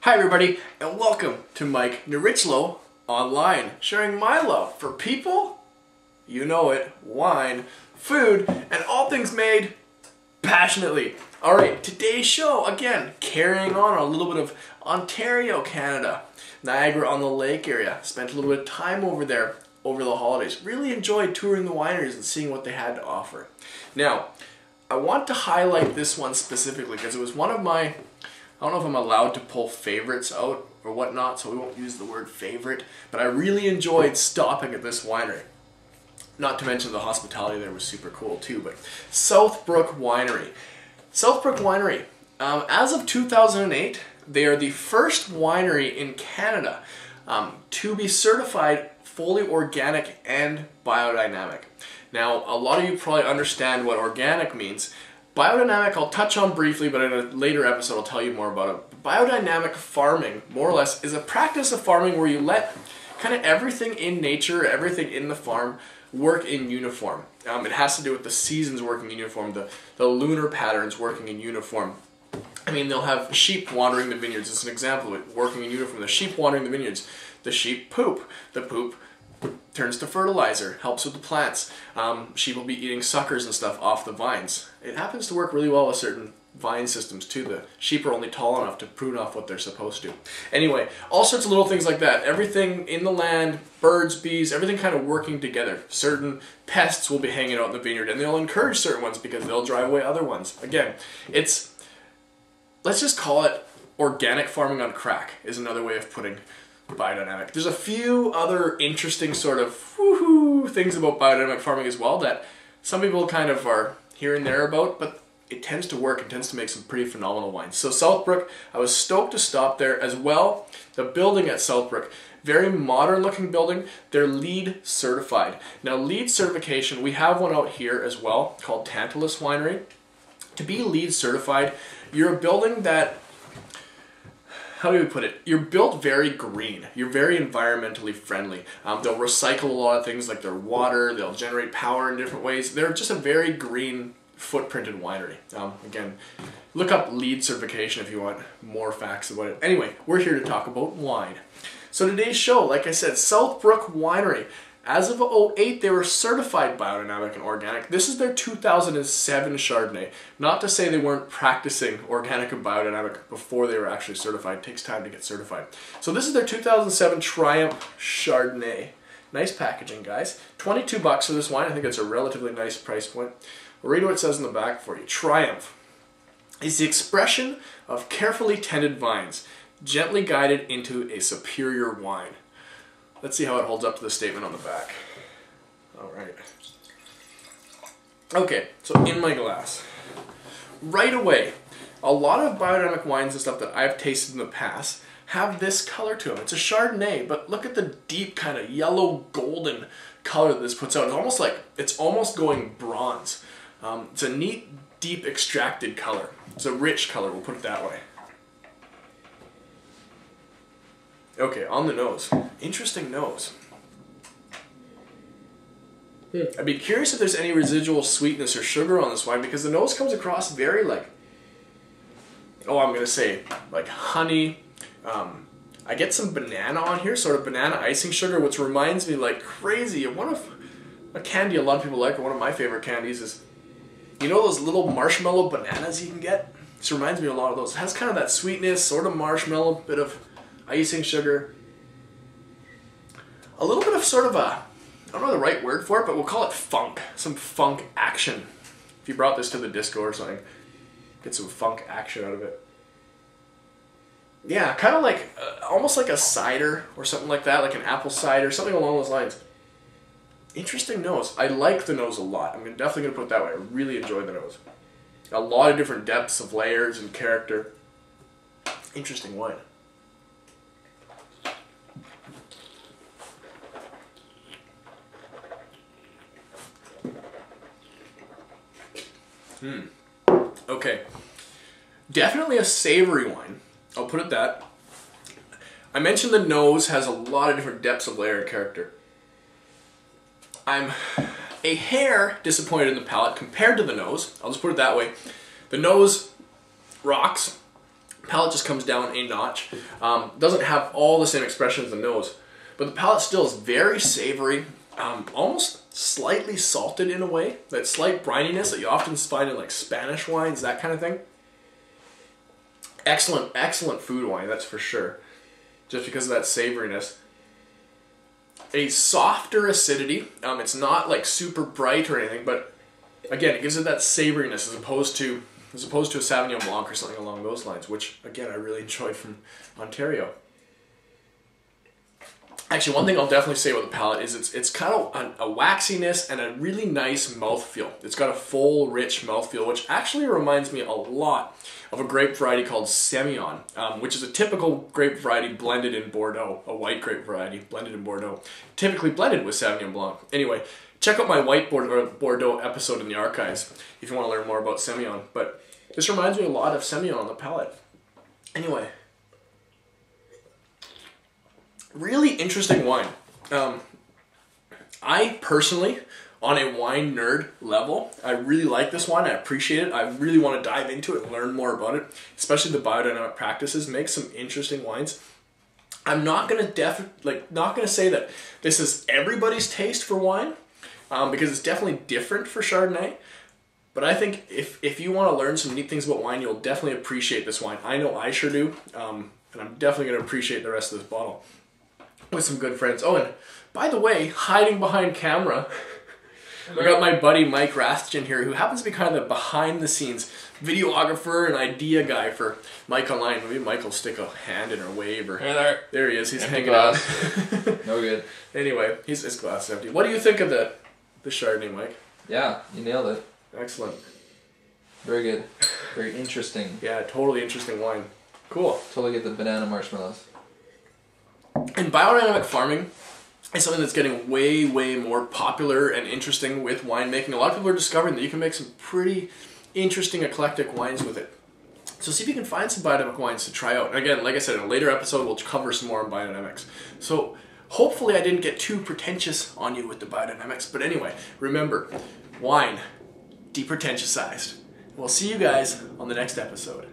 Hi everybody, and welcome to Mike Nierychlo Online, sharing my love for people, you know it, wine, food, and all things made passionately. Alright, today's show, again, carrying on a little bit of Ontario, Canada, Niagara-on-the-Lake area. Spent a little bit of time over there over the holidays. Really enjoyed touring the wineries and seeing what they had to offer. Now, I want to highlight this one specifically because it was one of my, I don't know if I'm allowed to pull favorites out or whatnot, so we won't use the word favorite, but I really enjoyed stopping at this winery. Not to mention the hospitality there was super cool too, but Southbrook Winery. Southbrook Winery, as of 2008, they are the first winery in Canada to be certified fully organic and biodynamic. Now, a lot of you probably understand what organic means. Biodynamic I'll touch on briefly, but in a later episode I'll tell you more about it. Biodynamic farming, more or less, is a practice of farming where you let kind of everything in nature, everything in the farm, work in uniform. It has to do with the seasons working in uniform, the lunar patterns working in uniform. I mean, they'll have sheep wandering the vineyards. It's an example of it, working in uniform. The sheep wandering the vineyards. The sheep poop. The poop turns to fertilizer, helps with the plants. Sheep will be eating suckers and stuff off the vines. It happens to work really well with certain vine systems too. The sheep are only tall enough to prune off what they're supposed to. Anyway, all sorts of little things like that. Everything in the land, birds, bees, everything kind of working together. Certain pests will be hanging out in the vineyard and they'll encourage certain ones because they'll drive away other ones. Again, it's, let's just call it organic farming on crack is another way of putting biodynamic. There's a few other interesting sort of woohoo things about biodynamic farming as well that some people kind of are here and there about, but it tends to work and tends to make some pretty phenomenal wines. So Southbrook, I was stoked to stop there as well. The building at Southbrook, very modern looking building. They're LEED certified. Now LEED certification, we have one out here as well called Tantalus Winery. To be LEED certified, you're a building that, how do we put it? You're built very green. You're very environmentally friendly. They'll recycle a lot of things like their water. They'll generate power in different ways. They're just a very green footprinted winery. Again, look up LEED certification if you want more facts about it. Anyway, we're here to talk about wine. So today's show, like I said, Southbrook Winery. As of 2008, they were certified biodynamic and organic. This is their 2007 Chardonnay. Not to say they weren't practicing organic and biodynamic before they were actually certified. It takes time to get certified. So this is their 2007 Triumph Chardonnay. Nice packaging, guys. $22 for this wine. I think it's a relatively nice price point. I'll read what it says in the back for you. Triumph is the expression of carefully tended vines, gently guided into a superior wine. Let's see how it holds up to the statement on the back. All right. Okay, so in my glass. Right away, a lot of biodynamic wines and stuff that I've tasted in the past have this color to them. It's a Chardonnay, but look at the deep kind of yellow golden color that this puts out. It's almost like, it's almost going bronze. It's a neat, deep extracted color. It's a rich color, we'll put it that way. Okay, on the nose. Interesting nose. I'd be curious if there's any residual sweetness or sugar on this wine because the nose comes across very like, oh, I'm going to say like honey. I get some banana on here, sort of banana icing sugar, which reminds me like crazy of one of a candy a lot of people like, or one of my favorite candies is, you know those little marshmallow bananas you can get? This reminds me of a lot of those. It has kind of that sweetness, sort of marshmallow, bit of icing sugar. A little bit of sort of a, I don't know the right word for it, but we'll call it funk. Some funk action. If you brought this to the disco or something, get some funk action out of it. Yeah, kind of like, almost like a cider or something like that, like an apple cider, something along those lines. Interesting nose. I like the nose a lot. I'm definitely going to put it that way. I really enjoy the nose. A lot of different depths of layers and character. Interesting wine. Okay, definitely a savory wine. I'll put it that. I mentioned the nose has a lot of different depths of layer and character. I'm a hair disappointed in the palate compared to the nose. I'll just put it that way. The nose rocks. Palate just comes down a notch. Doesn't have all the same expression as the nose, but the palate still is very savory, almost slightly salted in a way. That slight brininess that you often find in like Spanish wines, that kind of thing. Excellent, excellent food wine, that's for sure. Just because of that savoriness. A softer acidity. It's not like super bright or anything, but again, it gives it that savoriness as opposed to a Sauvignon Blanc or something along those lines, which again I really enjoyed from Ontario. Actually, one thing I'll definitely say with the palate is it's kind of a waxiness and a really nice mouthfeel. It's got a full, rich mouthfeel, which actually reminds me a lot of a grape variety called Semillon, which is a typical grape variety blended in Bordeaux, a white grape variety blended in Bordeaux, typically blended with Sauvignon Blanc. Anyway, check out my white Bordeaux episode in the archives if you want to learn more about Semillon. But this reminds me a lot of Semillon on the palate. Anyway. Really interesting wine. I personally, on a wine nerd level, I really like this wine. I appreciate it. I really want to dive into it and learn more about it, especially the biodynamic practices. Make some interesting wines. I'm not gonna say that this is everybody's taste for wine, because it's definitely different for Chardonnay. But I think if you want to learn some neat things about wine, you'll definitely appreciate this wine. I know I sure do, and I'm definitely gonna appreciate the rest of this bottle. With some good friends. Oh, and by the way, hiding behind camera, I got my buddy Mike Rastgen here, who happens to be kind of the behind-the-scenes videographer and idea guy for Mike Online. Maybe Mike will stick a hand in or wave. Or hey there. There he is. He's empty hanging glass. out. No good. Anyway, his glass is empty. What do you think of the Chardonnay, Mike? Yeah, you nailed it. Excellent. Very good. Very interesting. Yeah, totally interesting wine. Cool. Totally get the banana marshmallows. And biodynamic farming is something that's getting way, way more popular and interesting with winemaking. A lot of people are discovering that you can make some pretty interesting, eclectic wines with it. So see if you can find some biodynamic wines to try out. And again, like I said, in a later episode, we'll cover some more on biodynamics. So hopefully I didn't get too pretentious on you with the biodynamics. But anyway, remember, wine, depretentiosized. We'll see you guys on the next episode.